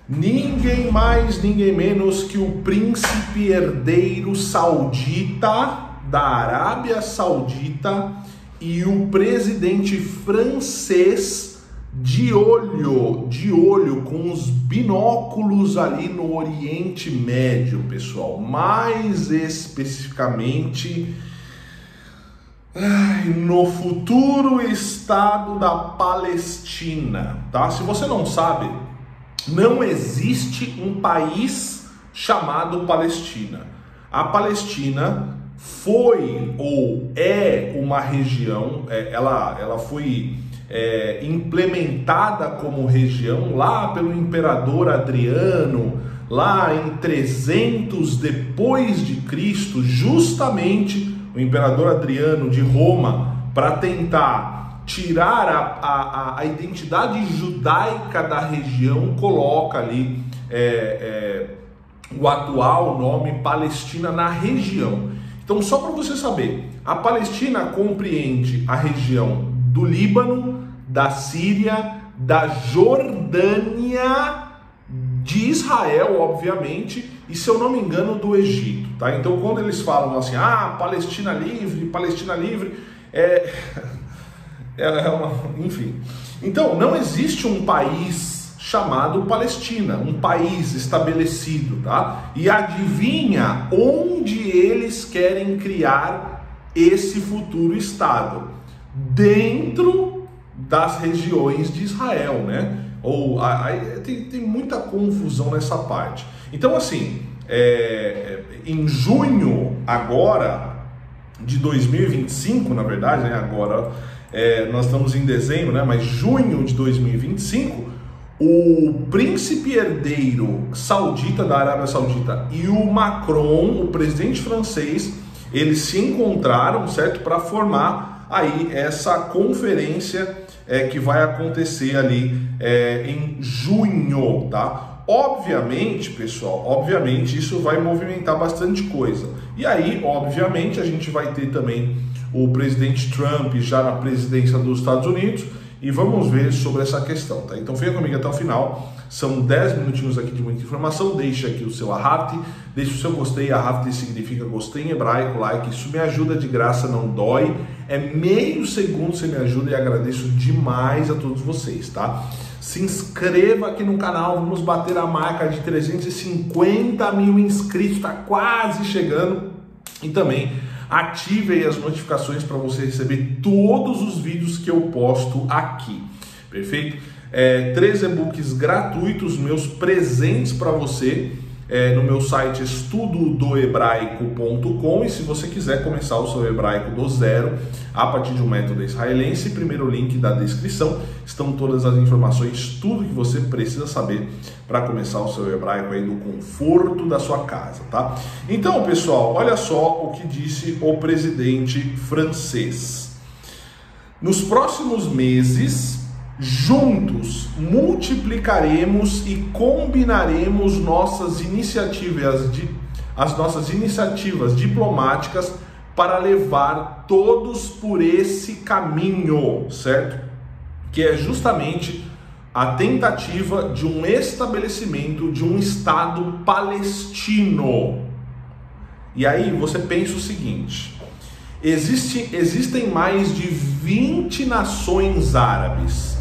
Ninguém mais, ninguém menos que o príncipe herdeiro saudita da Arábia Saudita e o presidente francês de olho com os binóculos ali no Oriente Médio, pessoal. Mais especificamente no futuro Estado da Palestina, tá? Se você não sabe, não existe um país chamado Palestina. A Palestina foi ou é uma região, ela foi implementada como região lá pelo imperador Adriano, lá em 300 depois de Cristo, justamente o imperador Adriano de Roma, para tentar tirar a identidade judaica da região, coloca ali o atual nome Palestina na região. Então, só para você saber, a Palestina compreende a região do Líbano, da Síria, da Jordânia, de Israel, obviamente, e, se eu não me engano, do Egito, tá? Então, quando eles falam assim, Palestina livre, enfim. Então, não existe um país chamado Palestina, um país estabelecido, tá? E adivinha onde eles querem criar esse futuro Estado? Dentro das regiões de Israel, né? Tem muita confusão nessa parte. Então, assim, em junho agora de 2025, na verdade, né? Agora nós estamos em dezembro, né? Mas junho de 2025, o príncipe herdeiro saudita da Arábia Saudita e o Macron, o presidente francês, eles se encontraram, certo, para formar aí essa conferência que vai acontecer ali em junho, tá? Obviamente, pessoal, isso vai movimentar bastante coisa. E aí, obviamente, a gente vai ter também o presidente Trump já na presidência dos Estados Unidos, e vamos ver sobre essa questão, tá? Então fica comigo até o final, são 10 minutinhos aqui de muita informação. Deixa aqui o seu ahavte, deixa o seu gostei, ahavte significa gostei em hebraico, like, isso me ajuda de graça, não dói, é meio segundo, você me ajuda e agradeço demais a todos vocês, tá? Se inscreva aqui no canal, vamos bater a marca de 350 mil inscritos, tá quase chegando, e também ative aí as notificações para você receber todos os vídeos que eu posto aqui, perfeito? 3 e-books gratuitos, meus presentes para você no meu site estudodohebraico.com, e se você quiser começar o seu hebraico do zero a partir de um método israelense, primeiro link da descrição, estão todas as informações, tudo que você precisa saber para começar o seu hebraico aí do conforto da sua casa, tá? Então, pessoal, olha só o que disse o presidente francês. Nos próximos meses, juntos multiplicaremos e combinaremos as nossas iniciativas diplomáticas para levar todos por esse caminho, certo? Que é justamente a tentativa de um estabelecimento de um Estado palestino. E aí você pensa o seguinte: existem mais de 20 nações árabes,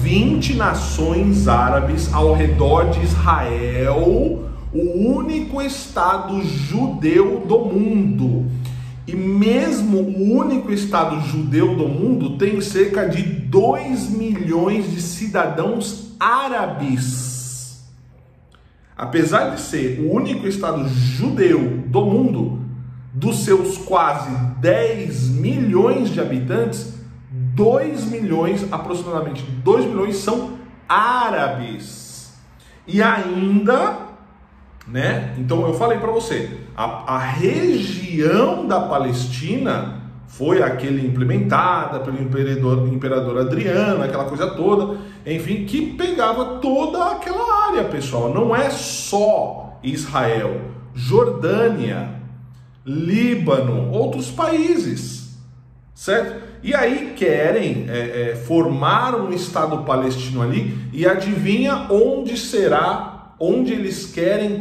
20 nações árabes ao redor de Israel, o único Estado judeu do mundo. E mesmo o único Estado judeu do mundo tem cerca de 2 milhões de cidadãos árabes. Apesar de ser o único Estado judeu do mundo, dos seus quase 10 milhões de habitantes, 2 milhões, aproximadamente 2 milhões são árabes. E ainda, né? Então eu falei para você, a região da Palestina foi aquele implementada pelo imperador Adriano, aquela coisa toda, enfim, que pegava toda aquela área, pessoal. Não é só Israel, Jordânia, Líbano, outros países, certo? E aí querem formar um Estado palestino ali, e adivinha onde será onde eles querem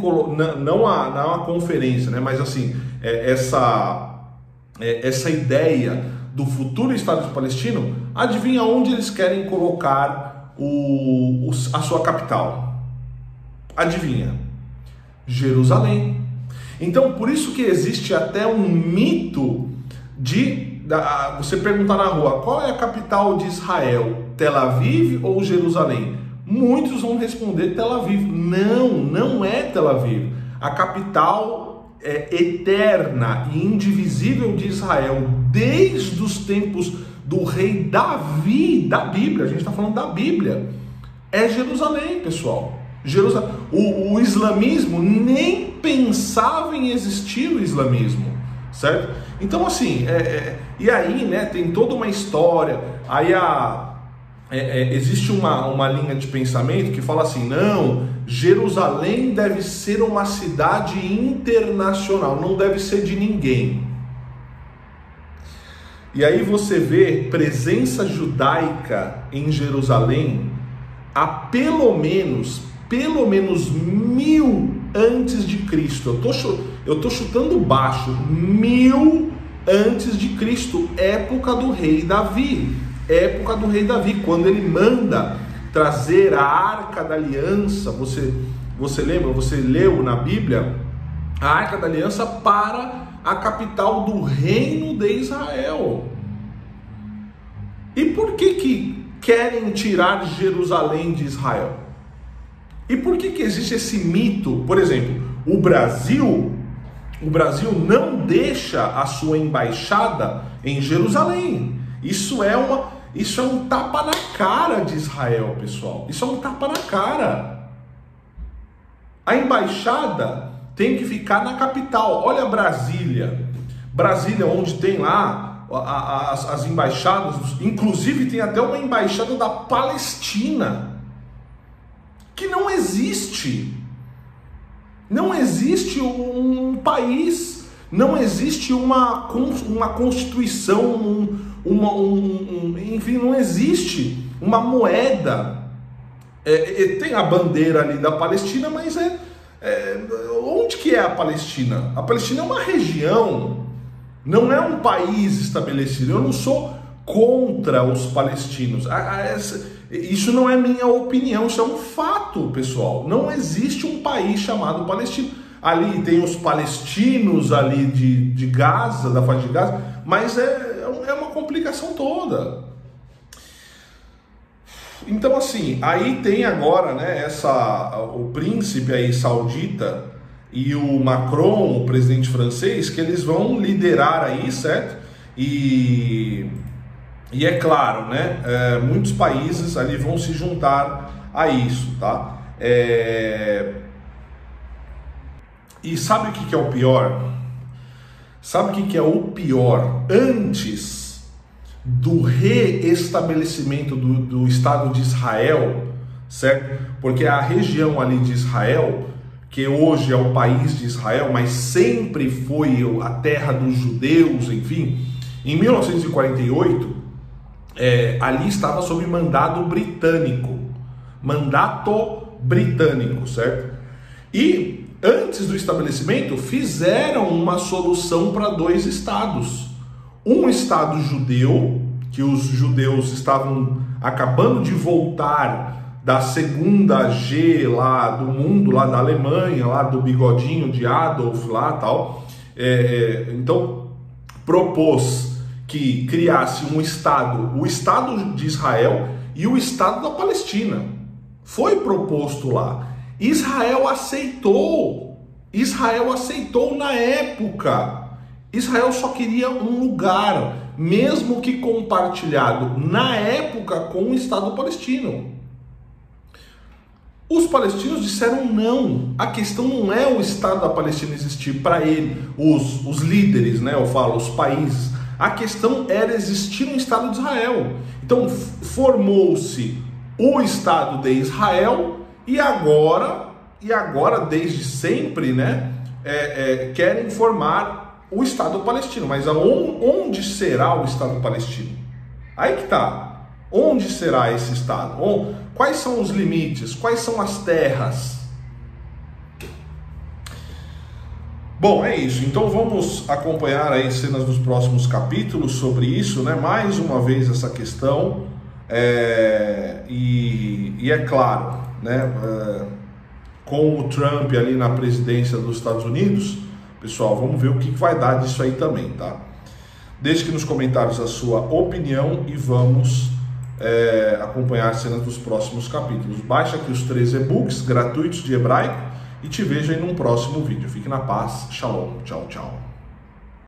não a conferência, né? Mas assim, essa ideia do futuro Estado palestino, adivinha onde eles querem colocar a sua capital? Adivinha? Jerusalém. Então, por isso que existe até um mito você perguntar na rua, qual é a capital de Israel? Tel Aviv ou Jerusalém? Muitos vão responder Tel Aviv. Não é Tel Aviv. A capital eterna e indivisível de Israel, desde os tempos do rei Davi, da Bíblia, a gente está falando da Bíblia, é Jerusalém, pessoal. O islamismo nem pensava em existir o islamismo, certo? Então assim, e aí, né, tem toda uma história, aí existe uma linha de pensamento que fala assim, não, Jerusalém deve ser uma cidade internacional, não deve ser de ninguém. E aí você vê presença judaica em Jerusalém há pelo menos 1000 antes de Cristo. Eu tô chutando baixo, 1000 antes de Cristo, época do rei Davi. Época do rei Davi, quando ele manda trazer a Arca da Aliança. Você lembra, você leu na Bíblia a Arca da Aliança para a capital do reino de Israel. E por que querem tirar Jerusalém de Israel? E por que existe esse mito? Por exemplo, o Brasil não deixa a sua embaixada em Jerusalém. Isso é um tapa na cara de Israel, pessoal. Isso é um tapa na cara. A embaixada tem que ficar na capital. Olha Brasília. Brasília, onde tem lá as embaixadas, inclusive tem até uma embaixada da Palestina, que não existe. Não existe um país, não existe uma constituição, enfim, não existe uma moeda. Tem a bandeira ali da Palestina, mas onde que é a Palestina? A Palestina é uma região, não é um país estabelecido. Eu não sou contra os palestinos. Isso não é minha opinião, isso é um fato, pessoal. Não existe um país chamado Palestina. Ali tem os palestinos ali de Gaza, da faixa de Gaza, mas é uma complicação toda. Então assim, aí tem agora, né, o príncipe aí saudita e o Macron, o presidente francês, que eles vão liderar aí, certo? E é claro, né, muitos países ali vão se juntar a isso, tá? E sabe o que é o pior? Sabe o que é o pior? Antes do reestabelecimento do Estado de Israel, certo? Porque a região ali de Israel, que hoje é o país de Israel, mas sempre foi a terra dos judeus, enfim, em 1948, ali estava sob mandato britânico, certo? E antes do estabelecimento fizeram uma solução para 2 estados. Um estado judeu, que os judeus estavam acabando de voltar da segunda G lá do mundo, lá da Alemanha, lá do bigodinho de Adolf lá tal. Então propôs que criasse um estado, o Estado de Israel e o Estado da Palestina. Foi proposto lá. Israel aceitou na época. Israel só queria um lugar, mesmo que compartilhado, na época com o Estado palestino. Os palestinos disseram não. A questão não é o Estado da Palestina existir para ele, os líderes, né? Eu falo, os países. A questão era existir um Estado de Israel. Então formou-se o Estado de Israel e agora desde sempre, né? Querem formar o Estado palestino. Mas onde será o Estado palestino? Aí que tá. Onde será esse Estado? Quais são os limites? Quais são as terras? Bom, é isso. Então vamos acompanhar aí cenas dos próximos capítulos sobre isso, né? Mais uma vez essa questão. E é claro, né? Com o Trump ali na presidência dos Estados Unidos, pessoal, vamos ver o que vai dar disso aí também, tá? Deixe aqui nos comentários a sua opinião e vamos acompanhar cenas dos próximos capítulos. Baixa aqui os 3 e-books gratuitos de hebraico e te vejo aí num próximo vídeo. Fique na paz. Shalom. Tchau, tchau.